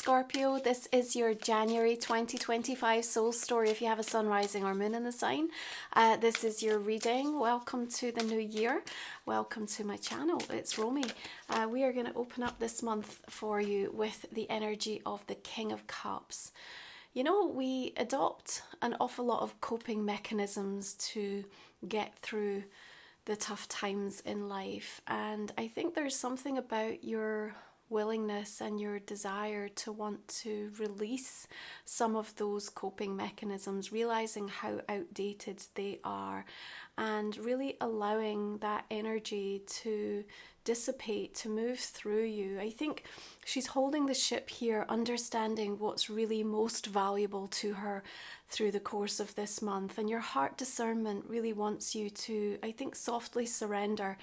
Scorpio. This is your January 2025 soul story if you have a sun, rising or moon in the sign. This is your reading. Welcome to the new year. Welcome to my channel. It's Romy. We are going to open up this month for you with the energy of the King of Cups. You know, we adopt an awful lot of coping mechanisms to get through the tough times in life, and I think there's something about your willingness and your desire to want to release some of those coping mechanisms, realizing how outdated they are, and really allowing that energy to dissipate, to move through you. I think she's holding the ship here, understanding what's really most valuable to her through the course of this month. And your heart discernment really wants you to, I think, softly surrender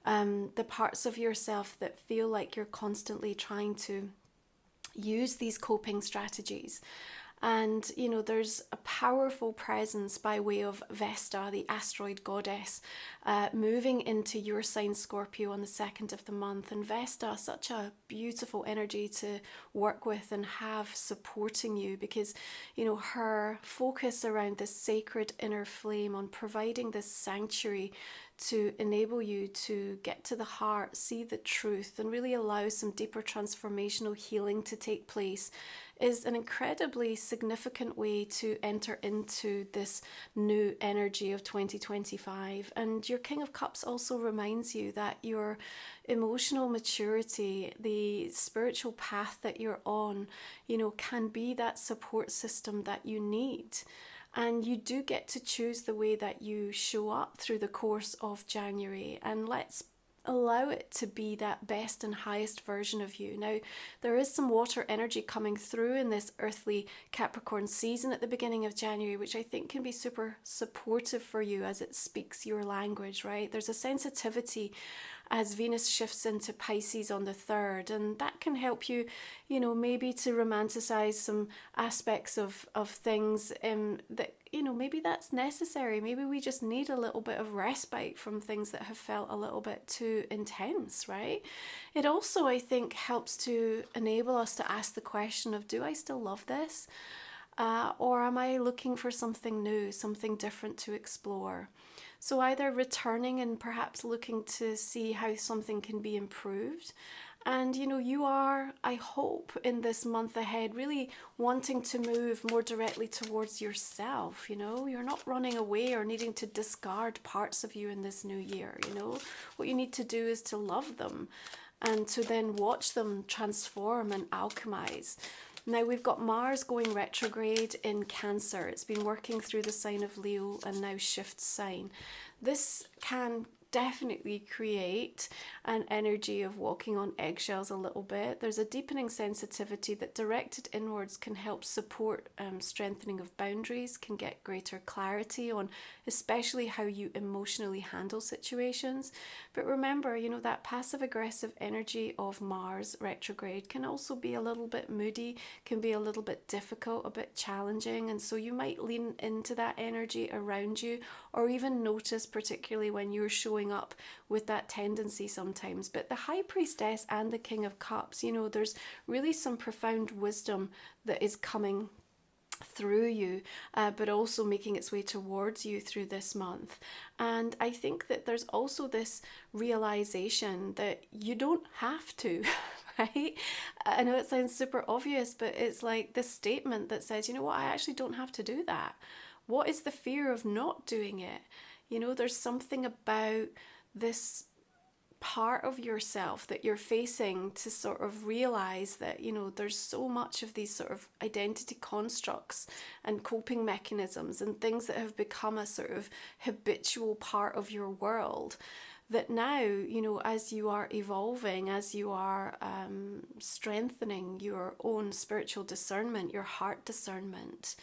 the parts of yourself that feel like you're constantly trying to use these coping strategies. And, you know, there's a powerful presence by way of Vesta, the asteroid goddess, moving into your sign Scorpio on the 2nd of the month. And Vesta, such a beautiful energy to work with and have supporting you, because, you know, her focus around this sacred inner flame on providing this sanctuary to enable you to get to the heart, see the truth, and really allow some deeper transformational healing to take place, is an incredibly significant way to enter into this new energy of 2025. And your King of Cups also reminds you that your emotional maturity, the spiritual path that you're on, you know, can be that support system that you need. And you do get to choose the way that you show up through the course of January. And let's allow it to be that best and highest version of you. Now, there is some water energy coming through in this earthly Capricorn season at the beginning of January, which I think can be super supportive for you as it speaks your language, right? There's a sensitivity as Venus shifts into Pisces on the 3rd, and that can help you, you know, maybe to romanticize some aspects of things that, you know, maybe that's necessary. Maybe we just need a little bit of respite from things that have felt a little bit too intense, right? It also, I think, helps to enable us to ask the question of, do I still love this? Or am I looking for something new, something different to explore? So either returning and perhaps looking to see how something can be improved. And, you know, you are, I hope, in this month ahead, really wanting to move more directly towards yourself, you know. You're not running away or needing to discard parts of you in this new year, you know. What you need to do is to love them and to then watch them transform and alchemize. Now we've got Mars going retrograde in Cancer. It's been working through the sign of Leo and now shifts sign. This can definitely create an energy of walking on eggshells a little bit. There's a deepening sensitivity that directed inwards can help support strengthening of boundaries, can get greater clarity on especially how you emotionally handle situations. But remember, you know, that passive aggressive energy of Mars retrograde can also be a little bit moody, can be a little bit difficult, a bit challenging, and so you might lean into that energy around you, or even notice, particularly when you're showing up with that tendency sometimes. But the High Priestess and the King of Cups, you know, there's really some profound wisdom that is coming through you, but also making its way towards you through this month. And I think that there's also this realization that you don't have to, right? I know it sounds super obvious, but it's like this statement that says, you know what, I actually don't have to do that. What is the fear of not doing it? You know, there's something about this part of yourself that you're facing to sort of realize that, you know, there's so much of these sort of identity constructs and coping mechanisms and things that have become a sort of habitual part of your world, that now, you know, as you are evolving, as you are strengthening your own spiritual discernment, your heart discernment,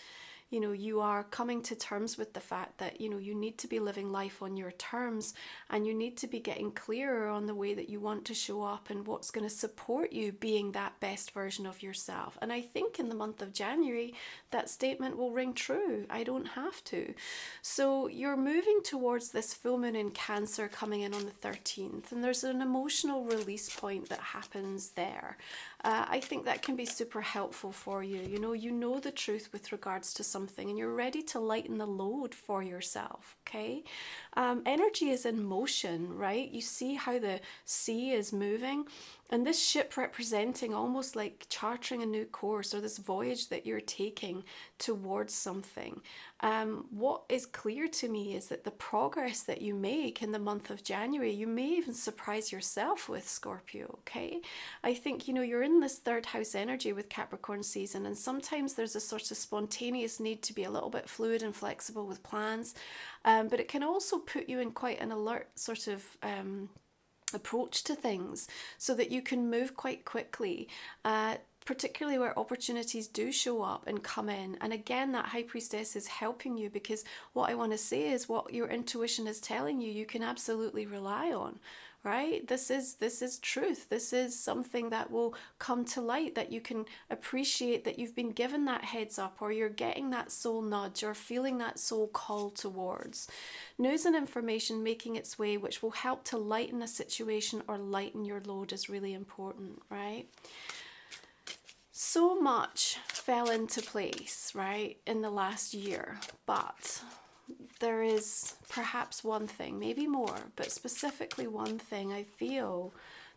you know, you are coming to terms with the fact that, you know, you need to be living life on your terms, and you need to be getting clearer on the way that you want to show up and what's going to support you being that best version of yourself. And I think in the month of January, that statement will ring true. I don't have to. So you're moving towards this full moon in Cancer coming in on the 13th, and there's an emotional release point that happens there. I think that can be super helpful for you. You know the truth with regards to something, and you're ready to lighten the load for yourself. Okay, energy is in motion, right? You see how the sea is moving, and this ship representing almost like chartering a new course, or this voyage that you're taking towards something. What is clear to me is that the progress that you make in the month of January, you may even surprise yourself with, Scorpio, okay? I think, you know, you're in this third house energy with Capricorn season, and sometimes there's a sort of spontaneous need to be a little bit fluid and flexible with plans, but it can also put you in quite an alert sort of approach to things, so that you can move quite quickly, particularly where opportunities do show up and come in. And again, that High Priestess is helping you, because what I want to say is what your intuition is telling you, you can absolutely rely on, right? This is truth. This is something that will come to light, that you can appreciate, that you've been given that heads up, or you're getting that soul nudge, or feeling that soul call towards. News and information making its way, which will help to lighten a situation or lighten your load, is really important, right? So much fell into place, right, in the last year, but there is perhaps one thing, maybe more, but specifically one thing I feel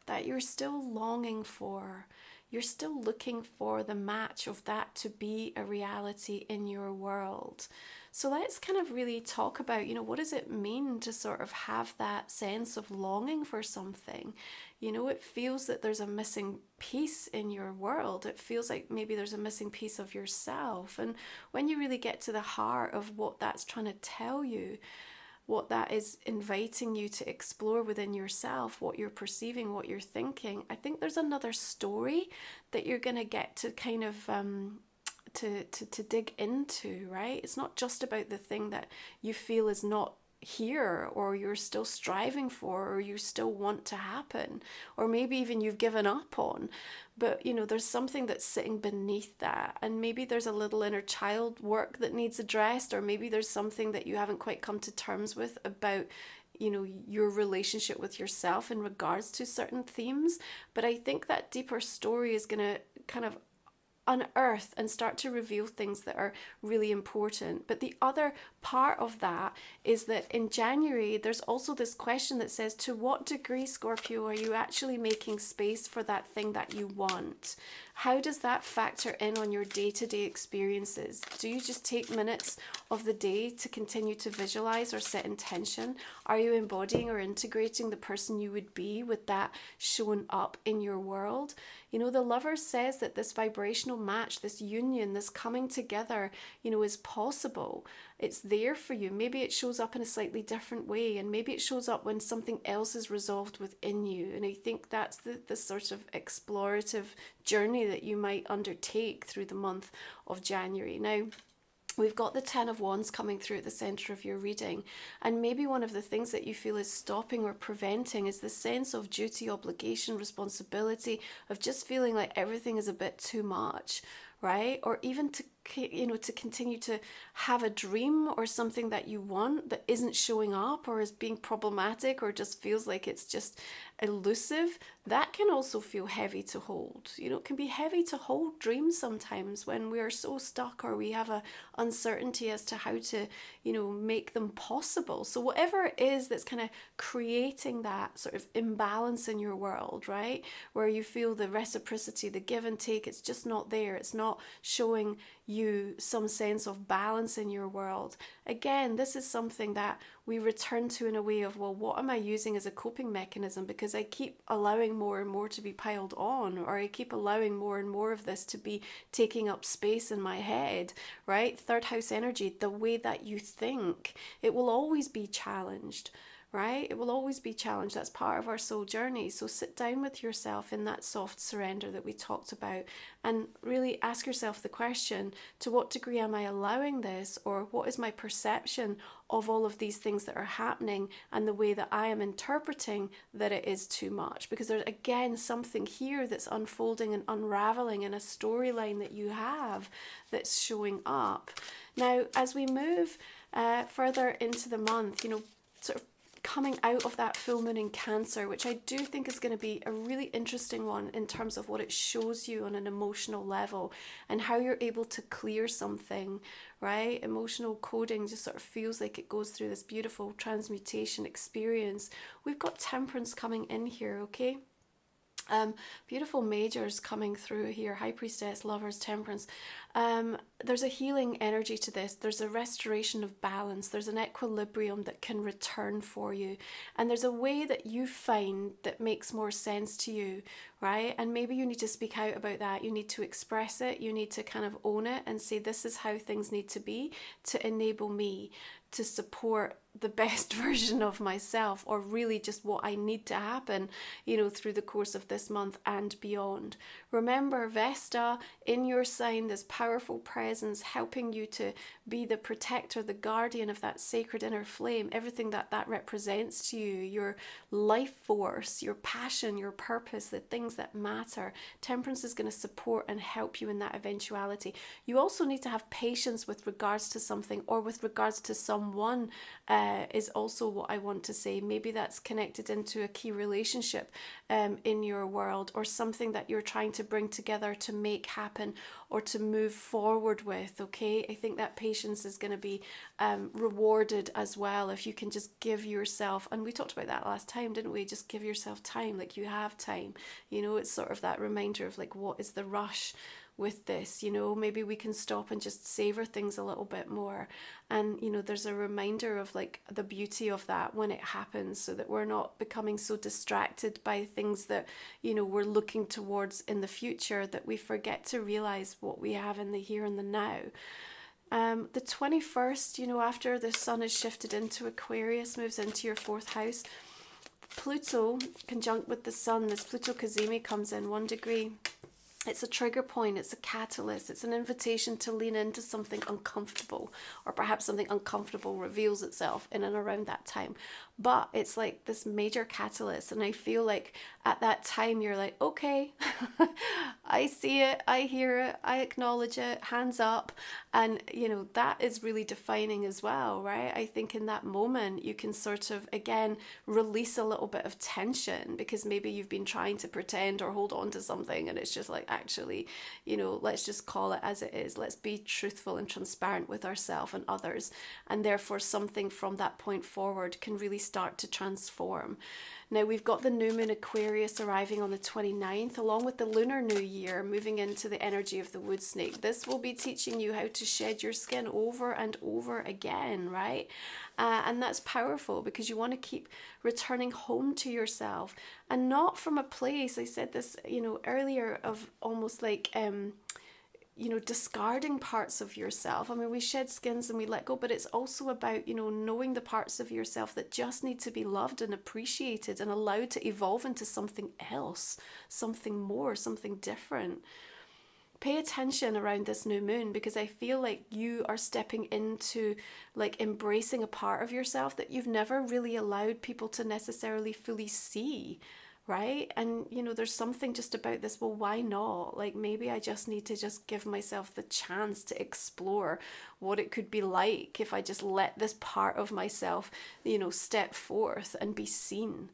that you're still longing for. You're still looking for the match of that to be a reality in your world. So let's kind of really talk about, you know, what does it mean to sort of have that sense of longing for something? You know, it feels that there's a missing piece in your world. It feels like maybe there's a missing piece of yourself. And when you really get to the heart of what that's trying to tell you, what that is inviting you to explore within yourself, what you're perceiving, what you're thinking, I think there's another story that you're going to get to kind of to dig into, right? It's not just about the thing that you feel is not here, or you're still striving for, or you still want to happen, or maybe even you've given up on. But you know, there's something that's sitting beneath that, and maybe there's a little inner child work that needs addressed, or maybe there's something that you haven't quite come to terms with about, you know, your relationship with yourself in regards to certain themes. But I think that deeper story is going to kind of unearth and start to reveal things that are really important. But the other part of that is that in January, there's also this question that says, to what degree, Scorpio, are you actually making space for that thing that you want? How does that factor in on your day-to-day experiences? Do you just take minutes of the day to continue to visualize or set intention? Are you embodying or integrating the person you would be with that showing up in your world? You know, the Lover says that this vibrational match, this union, this coming together, you know, is possible. It's there for you. Maybe it shows up in a slightly different way, and maybe it shows up when something else is resolved within you. And I think that's the sort of explorative journey that you might undertake through the month of January. Now, we've got the Ten of Wands coming through at the center of your reading, and maybe one of the things that you feel is stopping or preventing is the sense of duty, obligation, responsibility, of just feeling like everything is a bit too much, right? Or even to, you know, to continue to have a dream or something that you want that isn't showing up, or is being problematic, or just feels like it's just elusive. That can also feel heavy to hold. You know, it can be heavy to hold dreams sometimes when we are so stuck, or we have a uncertainty as to how to, you know, make them possible. So whatever it is that's kind of creating that sort of imbalance in your world, right, where you feel the reciprocity, the give and take, it's just not there. It's not showing you some sense of balance in your world. Again, this is something that we return to in a way of, well, what am I using as a coping mechanism? Because I keep allowing more and more to be piled on, or I keep allowing more and more of this to be taking up space in my head, right? Third house energy, the way that you think, it will always be challenged, right? It will always be challenged. That's part of our soul journey. So sit down with yourself in that soft surrender that we talked about and really ask yourself the question, to what degree am I allowing this, or what is my perception of all of these things that are happening and the way that I am interpreting that it is too much? Because there's again something here that's unfolding and unraveling in a storyline that you have that's showing up. Now, as we move further into the month, you know, sort of coming out of that full moon in Cancer, which I do think is going to be a really interesting one in terms of what it shows you on an emotional level and how you're able to clear something, right? Emotional coding just sort of feels like it goes through this beautiful transmutation experience. We've got Temperance coming in here, okay? Beautiful majors coming through here, High Priestess, Lovers, Temperance. There's a healing energy to this. There's a restoration of balance. There's an equilibrium that can return for you. And there's a way that you find that makes more sense to you, right? And maybe you need to speak out about that. You need to express it. You need to kind of own it and say, this is how things need to be to enable me to support the best version of myself, or really just what I need to happen, you know, through the course of this month and beyond. Remember, Vesta in your sign, this powerful presence helping you to be the protector, the guardian of that sacred inner flame, everything that that represents to you, your life force, your passion, your purpose, the things that matter. Temperance is going to support and help you in that eventuality. You also need to have patience with regards to something, or with regards to someone, is also what I want to say. Maybe that's connected into a key relationship in your world, or something that you're trying to bring together to make happen or to move forward with, okay? I think that patience is going to be rewarded as well if you can just give yourself, and we talked about that last time, didn't we? Just give yourself time, like you have time. You know, it's sort of that reminder of like, what is the rush with this? You know, maybe we can stop and just savor things a little bit more. And you know, there's a reminder of like the beauty of that when it happens, so that we're not becoming so distracted by things that, you know, we're looking towards in the future, that we forget to realize what we have in the here and the now. The 21st, you know, after the sun is shifted into Aquarius, moves into your 4th house, Pluto conjunct with the sun, this Pluto Cazimi comes in 1 degree. It's a trigger point, it's a catalyst, it's an invitation to lean into something uncomfortable, or perhaps something uncomfortable reveals itself in and around that time. But it's like this major catalyst, and I feel like at that time you're like, okay, I see it, I hear it, I acknowledge it, hands up. And you know, that is really defining as well, right? I think in that moment you can sort of again release a little bit of tension, because maybe you've been trying to pretend or hold on to something, and it's just like, actually, you know, let's just call it as it is. Let's be truthful and transparent with ourselves and others, and therefore something from that point forward can really start to transform. Now we've got the new moon Aquarius arriving on the 29th, along with the lunar new year moving into the energy of the wood snake. This will be teaching you how to shed your skin over and over again, right? And that's powerful, because you want to keep returning home to yourself, and not from a place, I said this, you know, earlier, of almost like, you know, discarding parts of yourself. I mean, we shed skins and we let go, but it's also about, you know, knowing the parts of yourself that just need to be loved and appreciated and allowed to evolve into something else, something more, something different. Pay attention around this new moon, because I feel like you are stepping into like embracing a part of yourself that you've never really allowed people to necessarily fully see, right? And you know, there's something just about this, well, why not? Like, maybe I just need to just give myself the chance to explore what it could be like if I just let this part of myself, you know, step forth and be seen.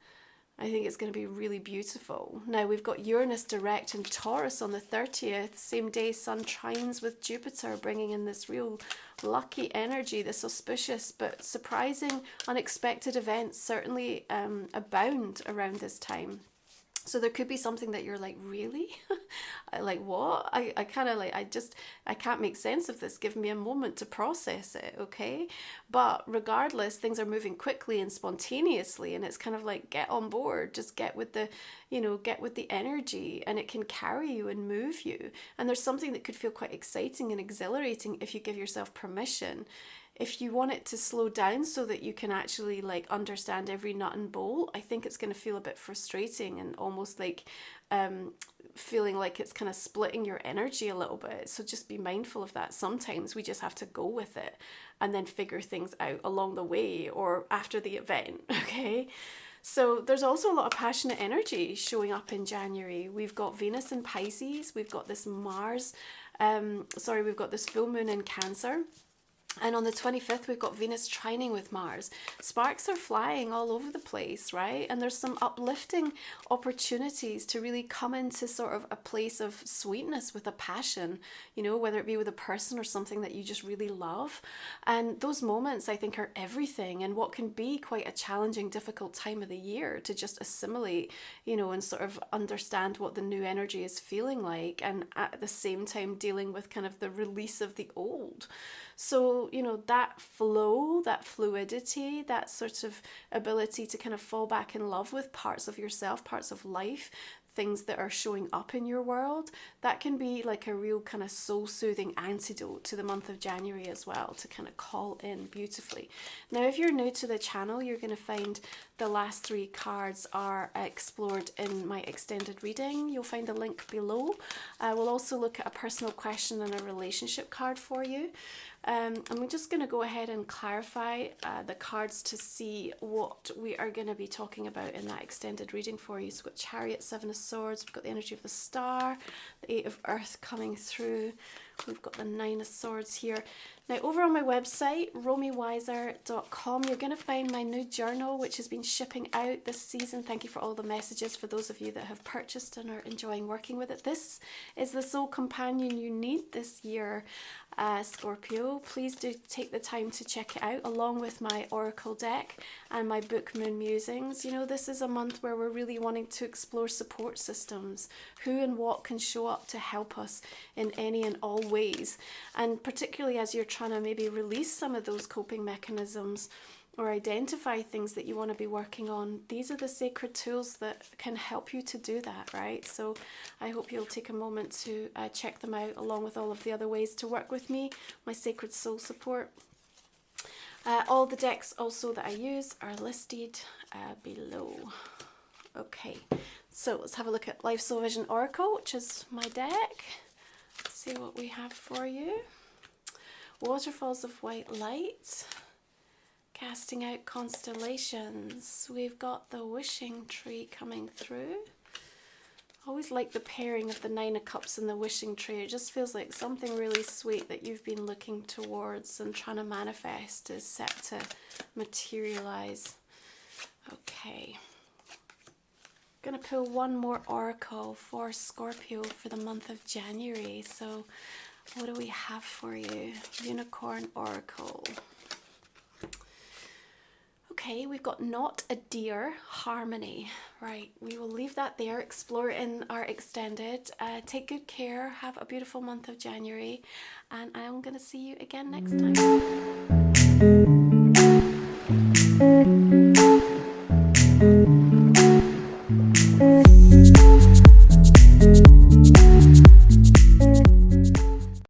I think it's going to be really beautiful. Now we've got Uranus direct in Taurus on the 30th, same day Sun trines with Jupiter, bringing in this real lucky energy, this auspicious but surprising, unexpected events certainly abound around this time. So there could be something that you're like, really? like, what? I kind of like, I can't make sense of this. Give me a moment to process it, okay? But regardless, things are moving quickly and spontaneously, and it's kind of like, get on board, just get with the, get with the energy, and it can carry you and move you. And there's something that could feel quite exciting and exhilarating if you give yourself permission. If you want it to slow down so that you can actually like understand every nut and bolt, I think it's going to feel a bit frustrating and almost like feeling like it's kind of splitting your energy a little bit. So just be mindful of that. Sometimes we just have to go with it and then figure things out along the way or after the event, okay? So there's also a lot of passionate energy showing up in January. We've got Venus in Pisces, we've got this we've got this full moon in Cancer. And on the 25th, we've got Venus trining with Mars. Sparks are flying all over the place, right? And there's some uplifting opportunities to really come into sort of a place of sweetness with a passion, whether it be with a person or something that you just really love. And those moments, I think, are everything. And what can be quite a challenging, difficult time of the year to just assimilate, and sort of understand what the new energy is feeling like. And at the same time, dealing with kind of the release of the old. So, that flow, that fluidity, that sort of ability to kind of fall back in love with parts of yourself, parts of life, things that are showing up in your world, that can be like a real kind of soul-soothing antidote to the month of January as well, to kind of call in beautifully. Now, if you're new to the channel, you're going to find the last 3 cards are explored in my extended reading. You'll find a link below. We'll also look at a personal question and a relationship card for you. And we're just going to go ahead and clarify the cards to see what we are going to be talking about in that extended reading for you. So we've got Chariot, 7 of Swords, we've got the energy of the Star, the 8 of Earth coming through, we've got the 9 of Swords here. Now, over on my website, romywiser.com, you're going to find my new journal, which has been shipping out this season. Thank you for all the messages for those of you that have purchased and are enjoying working with it. This is the soul companion you need this year, Scorpio. Please do take the time to check it out, along with my oracle deck and my book, Moon Musings. This is a month where we're really wanting to explore support systems, who and what can show up to help us in any and all ways. And particularly as you're trying to maybe release some of those coping mechanisms or identify things that you want to be working on, these are the sacred tools that can help you to do that, right? So I hope you'll take a moment to check them out, along with all of the other ways to work with me, my sacred soul support. All the decks also that I use are listed below. Okay, so let's have a look at Life Soul Vision Oracle, which is my deck. Let's see what we have for you. Waterfalls of white light, casting out constellations. We've got the wishing tree coming through. I always like the pairing of the 9 of Cups and the wishing tree. It just feels like something really sweet that you've been looking towards and trying to manifest is set to materialize. Okay. I'm going to pull one more oracle for Scorpio for the month of January. So what do we have for you? Unicorn Oracle. Okay, we've got Not a Deer, Harmony. Right, we will leave that there, explore it in our extended. Take good care, have a beautiful month of January, and I'm going to see you again next time.